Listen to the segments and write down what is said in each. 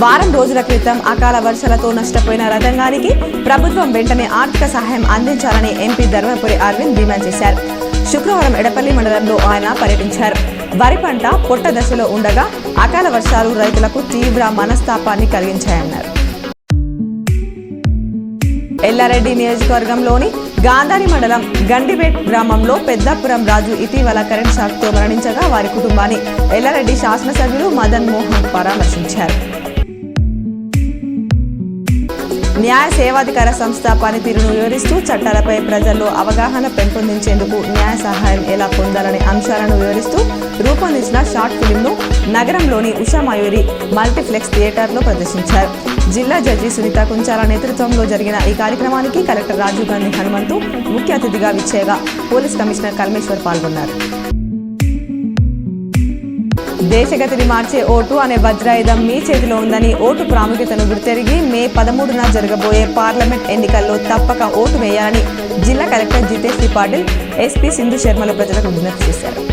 వారం రోజుల క్రితం అకాల వర్షాలతో నష్టపోయిన రైతాంగానికి ప్రభుత్వం వెంటనే ఆర్థిక సహాయం అందించాలని ఎంపీ ధర్మపురి అరవింద్ డిమాండ్ చేశారు. శుక్రవారం ఎడపల్లి మండలంలో ఆయన పర్యటించారు. వరి పంట పొట్ట దశలో ఉండగా అకాల వర్షాలు రైతులకు తీవ్ర మనస్తాపాన్ని కలిగించాయన్నారు. ఎల్లారెడ్డి నియోజకవర్గంలోని గాంధారి మండలం గండిబేట్ గ్రామంలో పెద్దాపురం రాజు ఇటీవల కరెంట్ షాక్తో మరణించగా వారి కుటుంబాన్ని ఎల్లారెడ్డి శాసనసభ్యులు మదన్ మోహన్ పరామర్శించారు. న్యాయ సేవాధికార సంస్థ పనితీరును వివరిస్తూ చట్టాలపై ప్రజల్లో అవగాహన పెంపొందించేందుకు న్యాయ సహాయం ఎలా పొందాలనే అంశాలను వివరిస్తూ రూపొందించిన షార్ట్ ఫిలింను నగరంలోని ఉషా మయూరి మల్టీప్లెక్స్ థియేటర్లో ప్రదర్శించారు. జిల్లా జడ్జి సునీత కుంచాల నేతృత్వంలో జరిగిన ఈ కార్యక్రమానికి కలెక్టర్ రాజీవ్ గాంధీ హనుమంతు ముఖ్య అతిథిగా విచ్చేయగా పోలీస్ కమిషనర్ కల్మేశ్వర్ పాల్గొన్నారు. దేశగతిని మార్చే ఓటు అనే వజ్రాయుధం మీ చేతిలో ఉందని, ఓటు ప్రాముఖ్యతను గుర్తెరిగి మే 13న జరగబోయే పార్లమెంట్ ఎన్నికల్లో తప్పక ఓటు వేయాలని జిల్లా కలెక్టర్ జితేష్ శ్రీ పాటిల్, ఎస్పీ సింధు శర్మల ప్రజలకు విజ్ఞప్తి చేశారు.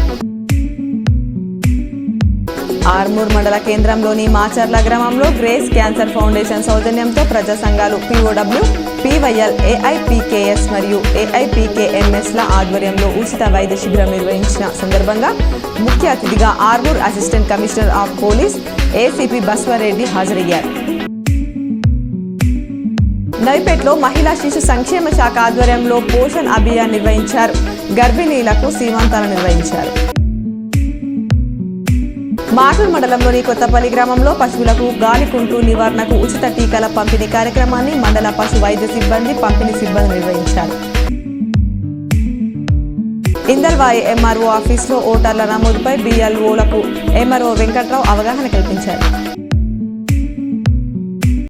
ఆర్మూర్ మండల కేంద్రంలోని మాచర్ల గ్రామంలో గ్రేస్ క్యాన్సర్ ఫౌండేషన్ సౌజన్యంతో ప్రజా సంఘాలు POW, PYL, AIPKS మరియు AIPKMSల ఆధ్వర్యంలో ఉచిత వైద్య శిబిరం నిర్వహించిన సందర్భంగా ముఖ్య అతిథిగా Armoor assistant commissioner of police ACP Baswareddy హాజరయ్యారు. నవిపేటలో మహిళా శిశు సంక్షేమ శాఖ ఆధ్వర్యంలో పోషణ్ అభియాన్ నిర్వహించారు. గర్భిణీలకు సీమంతాలు నిర్వహించారు. మాటూర్ మండలంలోని కొత్తపల్లి గ్రామంలో పశువులకు గాలికుంటు నివారణకు ఉచిత టీకాల పంపిణీ కార్యక్రమాన్ని మండల పశు వైద్య సిబ్బంది, పంపిణీ సిబ్బంది నిర్వహించారు. ఇందల్వాయి MRO ఆఫీసులో ఓటర్ల నమోదుపై BLOలకు MRO వెంకట్రావు అవగాహన కల్పించారు.